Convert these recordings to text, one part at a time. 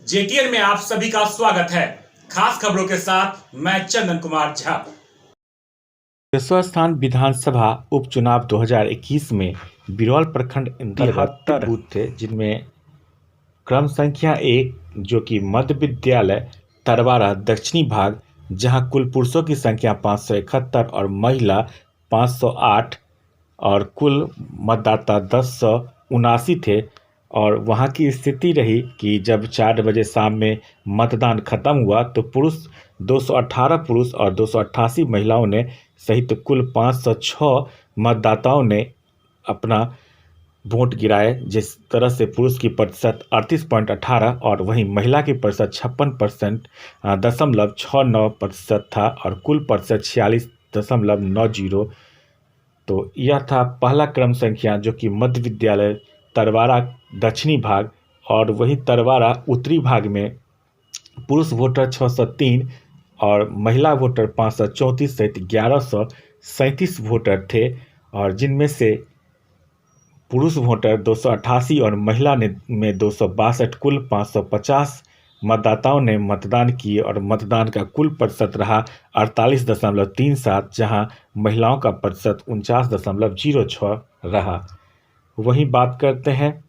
जेटीएन में आप सभी का स्वागत है। खास खबरों के साथ मैं चंदन कुमार झा। केशव स्थान विधानसभा उपचुनाव 2021 में बिरौल प्रखंड अंतर्गत 73 बूथ थे, जिनमें क्रम संख्या 1 जो कि मध्य विद्यालय तरवारा दक्षिणी भाग, जहां कुल पुरुषों की संख्या 571 और महिला 508 और कुल मतदाता 1079 थे। और वहां की स्थिति रही कि जब 4 बजे शाम में मतदान खत्म हुआ तो 218 पुरुष और 288 महिलाओं ने सहित कुल 506 मतदाताओं ने अपना वोट गिराए। जिस तरह से पुरुष की प्रतिशत 38.18 और वहीं महिला की प्रतिशत 56.69% था और कुल प्रतिशत 46.90। तो यह था पहला क्रम संख्या, जो कि मध्य विद्यालय तरवारा दक्षिणी भाग। और वही तरवारा उत्तरी भाग में पुरुष वोटर 603 और महिला वोटर 534 सहित 1137 वोटर थे, और जिनमें से पुरुष वोटर 288 और महिला में 262, कुल 550 मतदाताओं ने मतदान किए और मतदान का कुल प्रतिशत रहा 48.37, जहां महिलाओं का प्रतिशत 49.06 रहा। वहीं बात करते हैं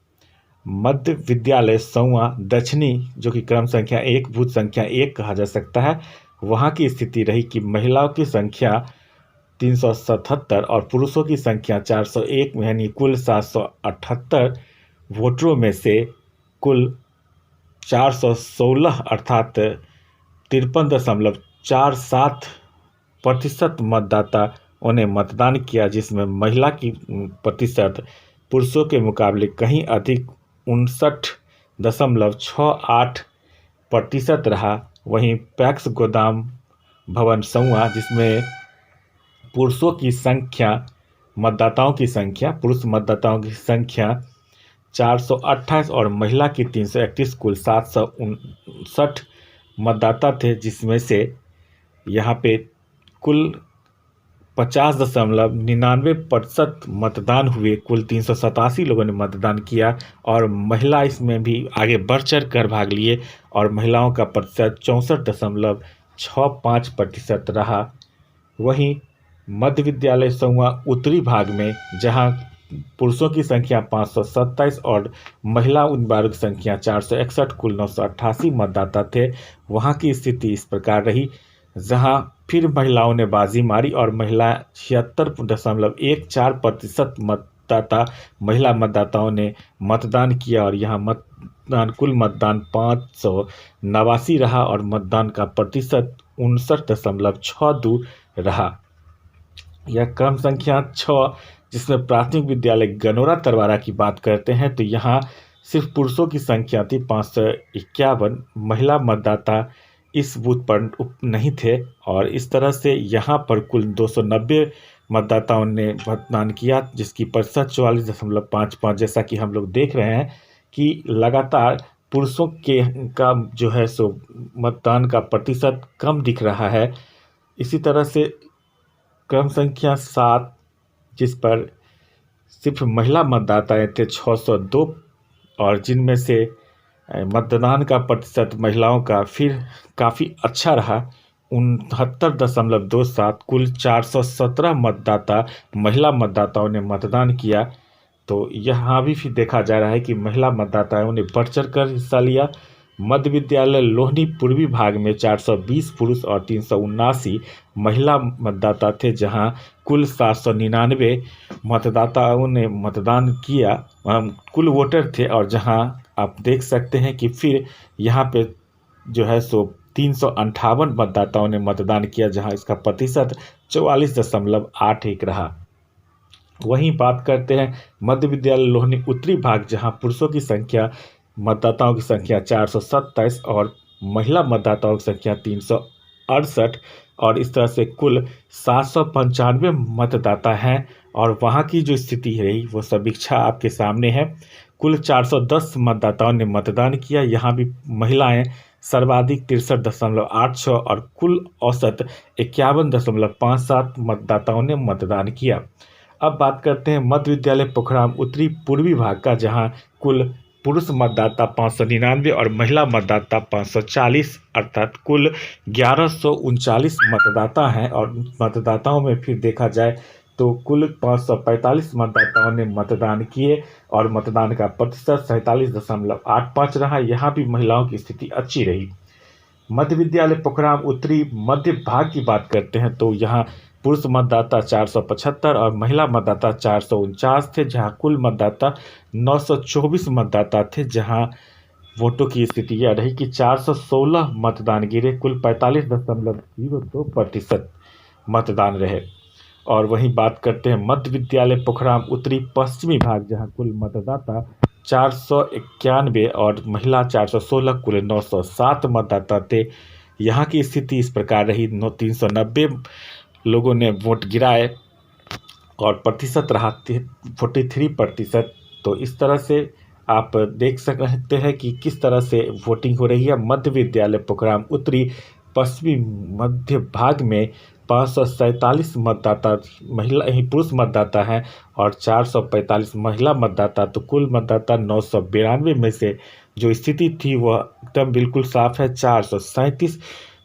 मध्य विद्यालय सौवा दक्षिणी, जो कि क्रम संख्या 1 बूथ संख्या 1 कहा जा सकता है। वहां की स्थिति रही कि महिलाओं की संख्या 377 और पुरुषों की संख्या 401, यानी कुल 778 वोटरों में से कुल 416 अर्थात 53.47% मतदाताओं ने मतदान किया, जिसमें महिला की प्रतिशत पुरुषों के मुकाबले कहीं अधिक 59.68% रहा। वहीं पैक्स गोदाम भवन सौवा, जिसमें पुरुषों की संख्या पुरुष मतदाताओं की संख्या 428 और महिला की 331, कुल 759 मतदाता थे, जिसमें से यहाँ पे कुल 50.99% मतदान हुए। कुल 387 लोगों ने मतदान किया और महिला इसमें भी आगे बढ़ चढ़ कर भाग लिए और महिलाओं का प्रतिशत 64.65% रहा। वहीं मध्य विद्यालय सौवा उत्तरी भाग में, जहां पुरुषों की संख्या 527 और महिला उम्मीदवारों की संख्या 461, कुल 988 मतदाता थे, वहां की स्थिति इस प्रकार रही, जहां फिर महिलाओं ने बाजी मारी और महिला 76.14% महिला मतदाताओं ने मतदान किया और यहाँ कुल मतदान 589 रहा और मतदान का प्रतिशत 59.62 रहा। यह क्रम संख्या 6, जिसमें प्राथमिक विद्यालय गनोरा तरवारा की बात करते हैं, तो यहाँ सिर्फ पुरुषों की संख्या थी 551, महिला मतदाता इस बूथ पर नहीं थे। और इस तरह से यहाँ पर कुल 290 मतदाताओं ने मतदान किया, जिसकी प्रतिशत 44.55। जैसा कि हम लोग देख रहे हैं कि लगातार पुरुषों का जो है सो मतदान का प्रतिशत कम दिख रहा है। इसी तरह से क्रम संख्या 7, जिस पर सिर्फ महिला मतदाता थे 602 और जिनमें से मतदान का प्रतिशत महिलाओं का फिर काफ़ी अच्छा रहा 69.27, कुल 417 महिला मतदाताओं ने मतदान किया। तो यहाँ भी देखा जा रहा है कि महिला मतदाताओं ने बढ़ चढ़ कर हिस्सा लिया। मध्य विद्यालय लोहनी पूर्वी भाग में 420 पुरुष और 379 महिला मतदाता थे, जहां कुल 799 मतदाताओं ने मतदान किया, कुल वोटर थे। और जहां आप देख सकते हैं कि फिर यहाँ पे जो है सो 358 मतदाताओं ने मतदान किया, जहां इसका प्रतिशत 44.81 रहा। वहीं बात करते हैं मध्य विद्यालय लोहनी उत्तरी भाग, जहां पुरुषों की संख्या मतदाताओं की संख्या 427 और महिला मतदाताओं की संख्या 368 और इस तरह से कुल 795 मतदाता हैं। और वहां की जो स्थिति रही वो समीक्षा आपके सामने है। कुल 410 मतदाताओं ने मतदान किया, यहाँ भी महिलाएं सर्वाधिक 63.86 और कुल औसत 51.57 मतदाताओं ने मतदान किया। अब बात करते हैं मध्य विद्यालय पोखराम उत्तरी पूर्वी भाग का, जहां कुल पुरुष मतदाता 599 और महिला मतदाता 540, अर्थात कुल 1139 मतदाता हैं। और मतदाताओं में फिर देखा जाए तो कुल 545 मतदाताओं ने मतदान किए और मतदान का प्रतिशत 47.85 रहा। यहाँ भी महिलाओं की स्थिति अच्छी रही। मध्य विद्यालय पोखराम उत्तरी मध्य भाग की बात करते हैं तो यहाँ पुरुष मतदाता 475 और महिला मतदाता 449 थे, जहां कुल मतदाता 924 मतदाता थे। जहां वोटों की स्थिति यह रही कि 416 मतदान गिरे, कुल 45.02% मतदान रहे। और वहीं बात करते हैं मध्य विद्यालय पोखराम उत्तरी पश्चिमी भाग, जहां कुल मतदाता 491 और महिला 416, कुल 907 मतदाता थे। यहाँ की स्थिति इस प्रकार रही, 390 लोगों ने वोट गिराए और प्रतिशत रहा 43%। तो इस तरह से आप देख सकते हैं कि किस तरह से वोटिंग हो रही है। मध्य विद्यालय पोखराम उत्तरी पश्चिमी मध्य भाग में 547 मतदाता पुरुष मतदाता हैं और 445 महिला मतदाता। तो कुल मतदाता 992 में से जो स्थिति थी वह एकदम बिल्कुल साफ है। 437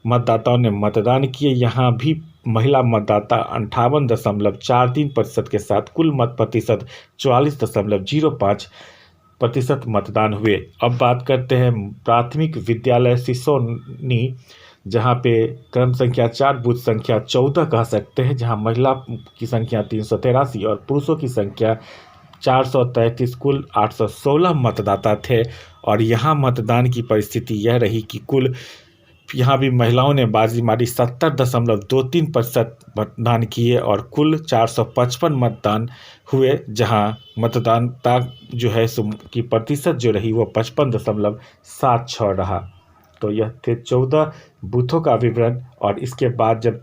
मतदाताओं ने मतदान किए। यहाँ भी महिला मतदाता 58.43% के साथ कुल मत प्रतिशत 44.05% मतदान हुए। अब बात करते हैं प्राथमिक विद्यालय सिसोनी, जहाँ पे क्रम संख्या 4 बूथ संख्या 14 कह सकते हैं, जहाँ महिला की संख्या 383 और पुरुषों की संख्या 433, कुल 816 मतदाता थे। और यहाँ मतदान की परिस्थिति यह रही कि कुल यहाँ भी महिलाओं ने बाजी मारी, 70.23% मतदान किए और कुल 455 मतदान हुए, जहाँ मतदानता जो है की प्रतिशत जो रही वो 55.76 रहा। तो यह थे 14 बूथों का विवरण। और इसके बाद जब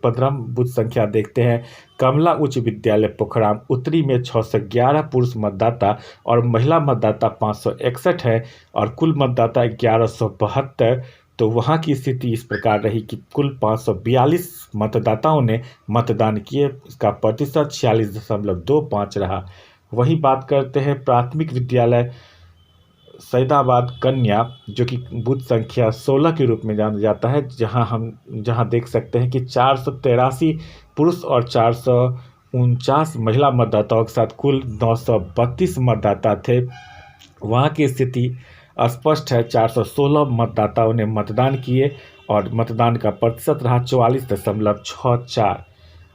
15 बूथ संख्या देखते हैं, कमला उच्च विद्यालय पोखराम उत्तरी में 611 पुरुष मतदाता और महिला मतदाता 561 है और कुल मतदाता 1172। तो वहाँ की स्थिति इस प्रकार रही कि कुल 542 मतदाताओं ने मतदान किए, इसका प्रतिशत 46.25 रहा। वही बात करते हैं प्राथमिक विद्यालय सैदाबाद कन्या, जो कि बूथ संख्या 16 के रूप में जाना जाता है, जहां देख सकते हैं कि 483 पुरुष और 449 महिला मतदाताओं के साथ कुल 932 मतदाता थे। वहाँ की स्थिति स्पष्ट है, 416 मतदाताओं ने मतदान किए और मतदान का प्रतिशत रहा 44.64।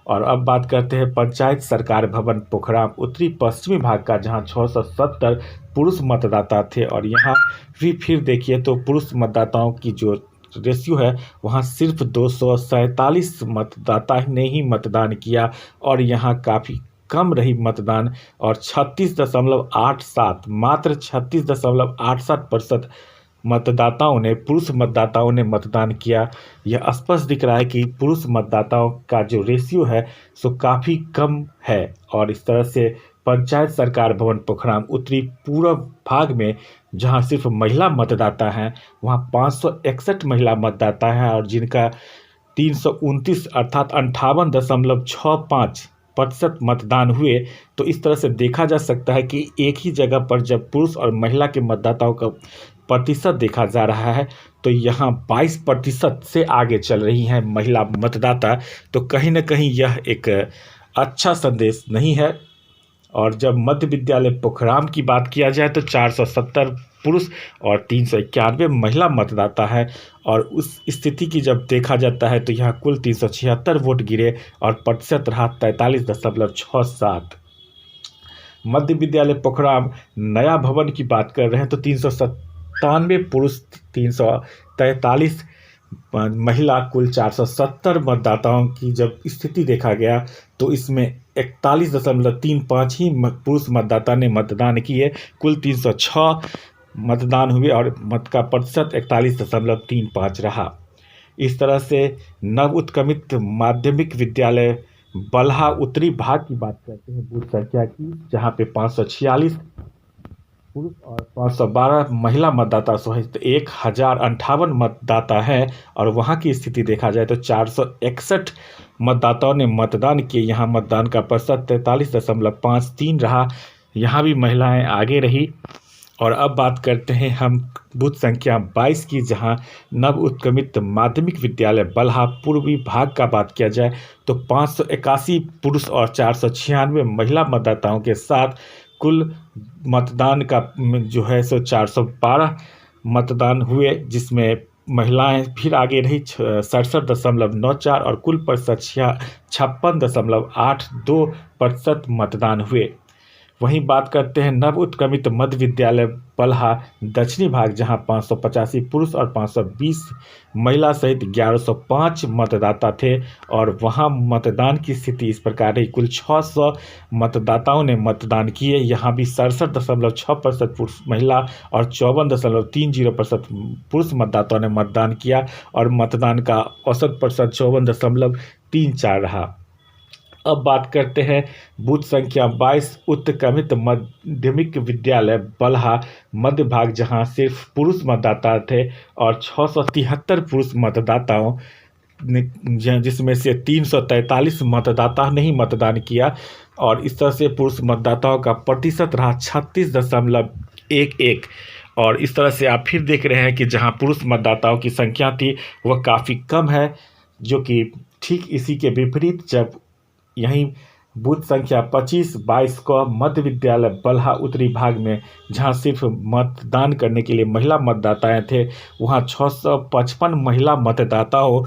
और अब बात करते हैं पंचायत सरकार भवन पोखराम उत्तरी पश्चिमी भाग का, जहां 670 पुरुष मतदाता थे। और यहाँ भी फिर देखिए तो पुरुष मतदाताओं की जो रेशियो है वहाँ सिर्फ 247 मतदाता ने ही मतदान किया और यहाँ काफ़ी कम रही मतदान, और 36.87 मात्र 36.87% पुरुष मतदाताओं ने मतदान किया। यह स्पष्ट दिख रहा है कि पुरुष मतदाताओं का जो रेशियो है सो काफ़ी कम है। और इस तरह से पंचायत सरकार भवन पोखराम उत्तरी पूर्व भाग में, जहां सिर्फ महिला मतदाता हैं, वहां 561 महिला मतदाता हैं और जिनका 329 अर्थात 58.65% मतदान हुए। तो इस तरह से देखा जा सकता है कि एक ही जगह पर जब पुरुष और महिला के मतदाताओं का प्रतिशत देखा जा रहा है तो यहाँ 22% से आगे चल रही हैं महिला मतदाता। तो कहीं ना कहीं यह एक अच्छा संदेश नहीं है। और जब मध्य विद्यालय पोखराम की बात किया जाए तो 470 पुरुष और 391 महिला मतदाता है और उस स्थिति की जब देखा जाता है तो यहाँ कुल 376 वोट गिरे और प्रतिशत रहा 43.67। मध्य विद्यालय पोखराम नया भवन की बात कर रहे हैं तो 397 पुरुष 343 महिला, कुल 470 मतदाताओं की जब स्थिति देखा गया तो इसमें 41.35 ही पुरुष मतदाता ने मतदान किए, कुल 306 मतदान हुए और मत का प्रतिशत 41.35 रहा। इस तरह से नव उत्क्रमित माध्यमिक विद्यालय बल्हा उत्तरी भाग की बात करते हैं बूथ संख्या की, जहाँ पे 546 पुरुष और 512 महिला मतदाता सहित 1058 मतदाता हैं और वहाँ की स्थिति देखा जाए तो 461 मतदाताओं ने मतदान किए। यहाँ मतदान का प्रतिशत 43.53 रहा। यहाँ भी महिलाएं आगे रही और अब बात करते हैं हम बूथ संख्या 22 की, जहां नव उत्क्रमित माध्यमिक विद्यालय बलहा पूर्वी भाग का बात किया जाए तो 581 पुरुष और 496 महिला मतदाताओं के साथ कुल मतदान का जो है सो 412 मतदान हुए, जिसमें महिलाएं फिर आगे रही 67.94 और कुल प्रतिशत 56.82% मतदान हुए। वहीं बात करते हैं नव उत्क्रमित मध्य विद्यालय बलहा दक्षिणी भाग, जहां 585 पुरुष और 520 महिला सहित 1105 मतदाता थे और वहां मतदान की स्थिति इस प्रकार रही। कुल 600 मतदाताओं ने मतदान किए। यहां भी 67.6% पुरुष महिला और 54.30% पुरुष मतदाताओं ने मतदान किया और मतदान का औसत प्रतिशत 54.34 रहा। अब बात करते हैं बूथ संख्या 22 उत्क्रमित माध्यमिक विद्यालय बलहा मध्य भाग, जहां सिर्फ पुरुष मतदाता थे और 673 पुरुष मतदाताओं ने, जिसमें से 343 मतदाता ने ही मतदान किया और इस तरह से पुरुष मतदाताओं का प्रतिशत रहा 36.11। और इस तरह से आप फिर देख रहे हैं कि जहां पुरुष मतदाताओं की संख्या थी वह काफ़ी कम है, जो कि ठीक इसी के विपरीत जब यहीं बूथ संख्या 25-22 को मध्य विद्यालय बलहा उत्तरी भाग में, जहां सिर्फ मतदान करने के लिए महिला मतदाताएं थे, वहां 655 महिला मतदाताओं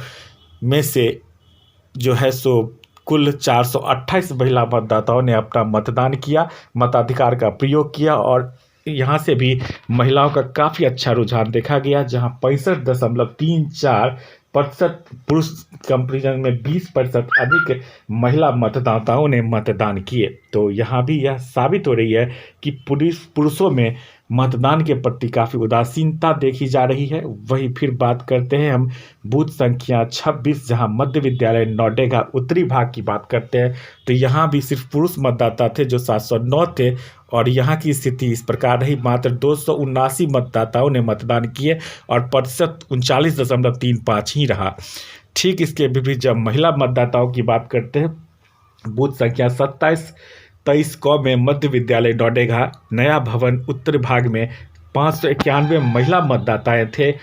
में से जो है सो कुल 428 महिला मतदाताओं ने अपना मतदान किया, मताधिकार का प्रयोग किया और यहाँ से भी महिलाओं का काफ़ी अच्छा रुझान देखा गया, जहाँ 65.34% पुरुष कंपेरिजन में 20% अधिक महिला मतदाताओं ने मतदान किए। तो यहाँ भी यह साबित हो रही है कि पुरुषों में मतदान के प्रति काफ़ी उदासीनता देखी जा रही है। वही फिर बात करते हैं हम बूथ संख्या 26, जहां मध्य विद्यालय नौडेगा उत्तरी भाग की बात करते हैं तो यहाँ भी सिर्फ पुरुष मतदाता थे जो 709 थे और यहाँ की स्थिति इस प्रकार रही। मात्र 279 मतदाताओं ने मतदान किए और प्रतिशत 39.35 ही रहा। ठीक इसके विपरीत जब महिला मतदाताओं की बात करते हैं, बूथ संख्या 27-23 को में मध्य विद्यालय नौडेगा नया भवन उत्तर भाग में 591 महिला मतदाताएं थे,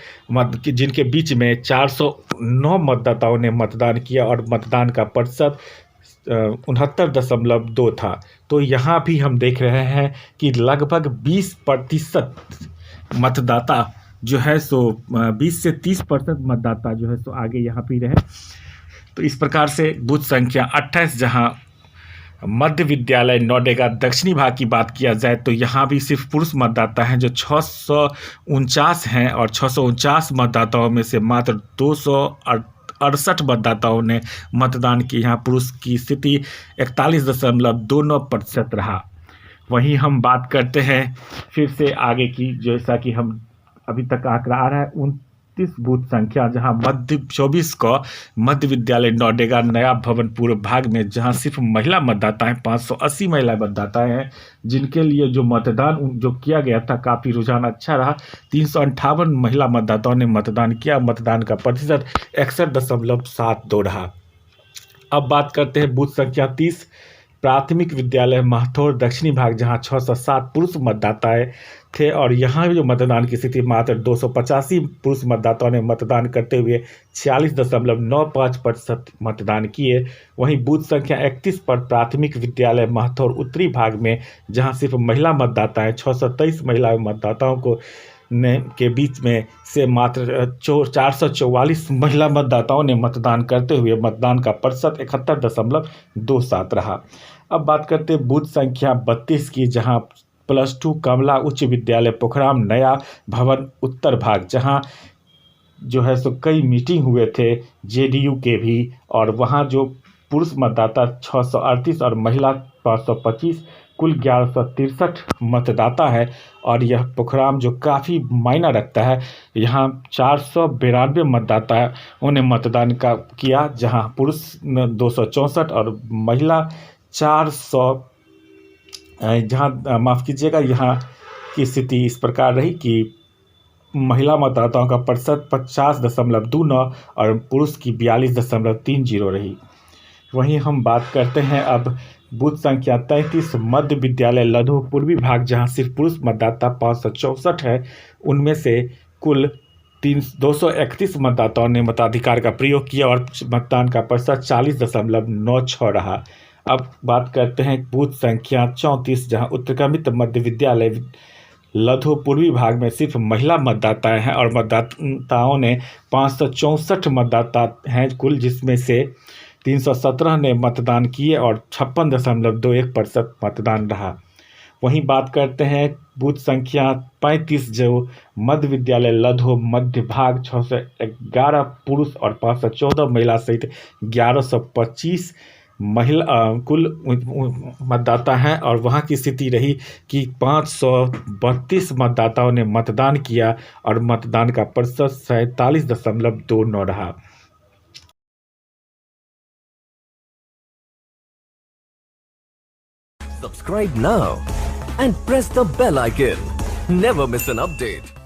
जिनके बीच में 409 मतदाताओं ने मतदान किया और मतदान का प्रतिशत 69.2 था। तो यहाँ भी हम देख रहे हैं कि लगभग 20% मतदाता जो है सो 20 से 30% मतदाता जो है सो आगे यहाँ पे रहे। तो इस प्रकार से बूथ संख्या 28, जहाँ मध्य विद्यालय नौडेगा दक्षिणी भाग की बात किया जाए तो यहाँ भी सिर्फ पुरुष मतदाता हैं जो 649 हैं और 649 मतदाताओं में से मात्र 268 मतदाताओं ने मतदान किया। यहाँ पुरुष की स्थिति 41.29% रहा। वहीं हम बात करते हैं फिर से आगे की, जैसा कि हम अभी तक आंकड़ा आ रहा है 29 बूथ संख्या, जहां मध्य 24 को मध्य विद्यालय नौडेगा नया भवन पूर्व भाग में, जहां सिर्फ महिला मतदाताएं 580 महिला मतदाताएं हैं, जिनके लिए जो मतदान जो किया गया था काफ़ी रुझान अच्छा रहा। 358 महिला मतदाताओं ने मतदान किया, मतदान का प्रतिशत 61.72 रहा। अब बात करते हैं बूथ संख्या 30 प्राथमिक विद्यालय महथौर दक्षिणी भाग, जहां 607 पुरुष मतदाताएं थे और यहाँ जो मतदान की स्थिति मात्र 285 पुरुष मतदाताओं ने मतदान करते हुए 46.95% मतदान किए। वहीं बूथ संख्या 31 पर प्राथमिक विद्यालय महथौर उत्तरी भाग में, जहाँ सिर्फ महिला मतदाताएं 623 महिला मतदाताओं को के बीच में से मात्र 444 महिला मतदाताओं ने मतदान करते हुए मतदान का प्रतिशत 71.27 रहा। अब बात करते हैं बूथ संख्या 32 की, जहां +2 कमला उच्च विद्यालय पोखराम नया भवन उत्तर भाग, जहां जो है सो कई मीटिंग हुए थे जेडीयू के भी, और वहां जो पुरुष मतदाता 638 और महिला 525, कुल 1163 मतदाता है और यह पोखराम जो काफ़ी मायना रखता है। यहाँ 492 मतदाताओं ने मतदान का किया, जहाँ पुरुष 264 और महिला 400, जहाँ माफ़ कीजिएगा, यहाँ की स्थिति इस प्रकार रही कि महिला मतदाताओं का प्रतिशत 50.29 और पुरुष की 42.30 रही। वहीं हम बात करते हैं अब बूथ संख्या 33 मध्य विद्यालय लधो पूर्वी भाग, जहां सिर्फ पुरुष मतदाता 564 है, उनमें से कुल 231 मतदाताओं ने मताधिकार का प्रयोग किया और मतदान का प्रतिशत 40.96 रहा। अब बात करते हैं बूथ संख्या 34, जहां उत्क्रमित मध्य विद्यालय लधो पूर्वी भाग में सिर्फ महिला मतदाता हैं और मतदाताओं ने 564 मतदाता हैं कुल, जिसमें से 317 ने मतदान किए और 56.21% मतदान रहा। वहीं बात करते हैं बूथ संख्या 35, जो मध्य विद्यालय लधो मध्य भाग, 611 पुरुष और 514 महिला सहित 1125 महिला कुल मतदाता हैं और वहां की स्थिति रही कि 532 मतदाताओं ने मतदान किया और मतदान का प्रतिशत 47.29 रहा। Subscribe now and press the bell icon. Never miss an update.